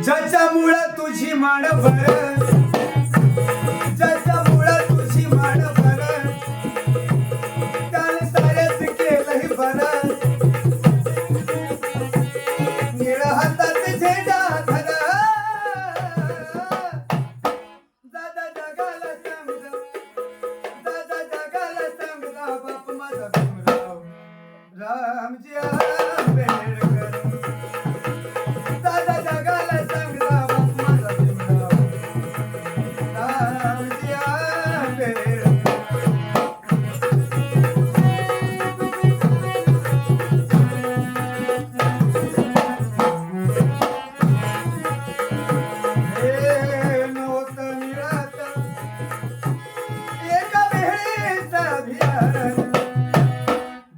ज्याच्यामुळं तुझी मान भर, ज्याच्यामुळं तुझी मान भर, त्याने सारेच केलंही बरं. निळ हातात झेंडा धर, दादा जगाला सांगता, दादा जगाला सांगता बाप माझा भीमराव रामजी आंबेडकर. दादा जगाला सांगता बाप माझा भीमराव रामजी आंबेडकर. हे नव्हतं मिळत एका वेळेचं अभियान,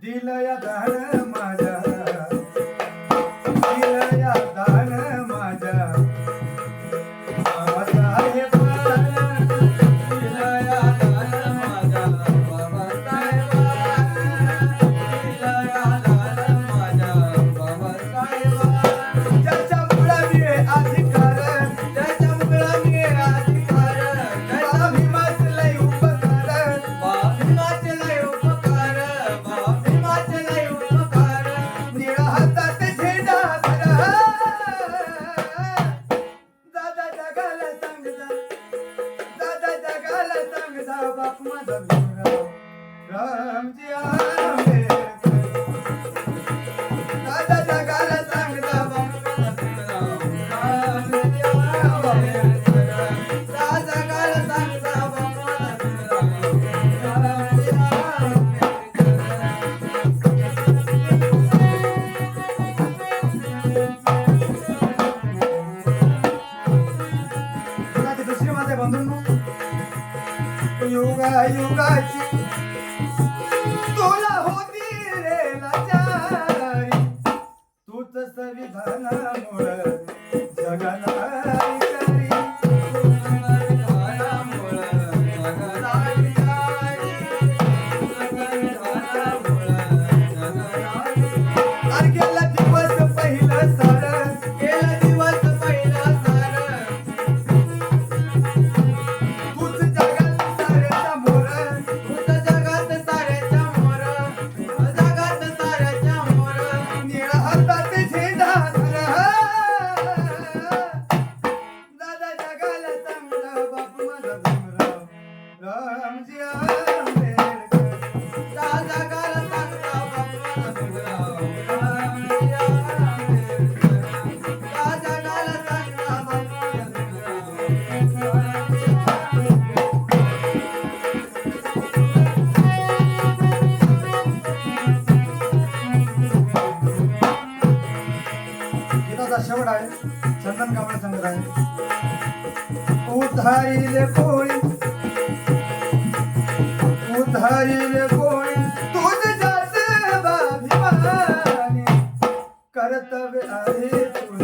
दिलं या दान माझ्या, दिलं या दान माझ्या बाबासाहेबांना, दिलं या दान माझ्या बाबासाहेबांना, दिलं या दान माझ्या बाबासाहेबांना. ज्याच्यामुळं मिळे अधिकार, ज्याच्यामुळं मिळे अधिकार, त्याचा भीमाचं लय उपकार, भीमाचे लय उपकार, भीमाचे लय उपकार. निळा हातात झेंडा धर, दादा जगाला सांगता, दादा जगाला सांगता बाप माझा भीमराव रामजी आंबेडकर. दादा जगाला सांगता बाप माझा भीमराव रामजी आंबेडकर. दादा जगाला सांगता बाप माझा भीमराव रामजी आंबेडकर. आता दुसरी माझ्या बंधूंनो, युगा युगाची तुला होती रे लाचारी, तूच संविधानामुळं जगाला विचारी, तूच संविधानामुळं जगाला विचारी, तूच संविधानामुळं जगाला विचारी. अरे गेला दिवस पहिला सारं, गेला दिवस पहिला सारं, तूच जगात साऱ्याच्या मोर, तूच जगात साऱ्याच्या मोर, जगात साऱ्याच्या मोर. निळा हातात झेंडा धर, दादा जगाला सांगता बाप माझा भीमराव रामजी आंबेडकर. दादा जगाला सांगता बाप माझा भीमराव रामजी आंबेडकर. दादा जगाला सांगता बाप माझा भीमराव रामजी आंबेडकर. गीताचा शेवट आहे, चंदन कांबळे सांगत आहे. उधारीले कोळी, उधारीले कोळी, तुझ जात बाभिमानी, कर्तव्य आहे तुझ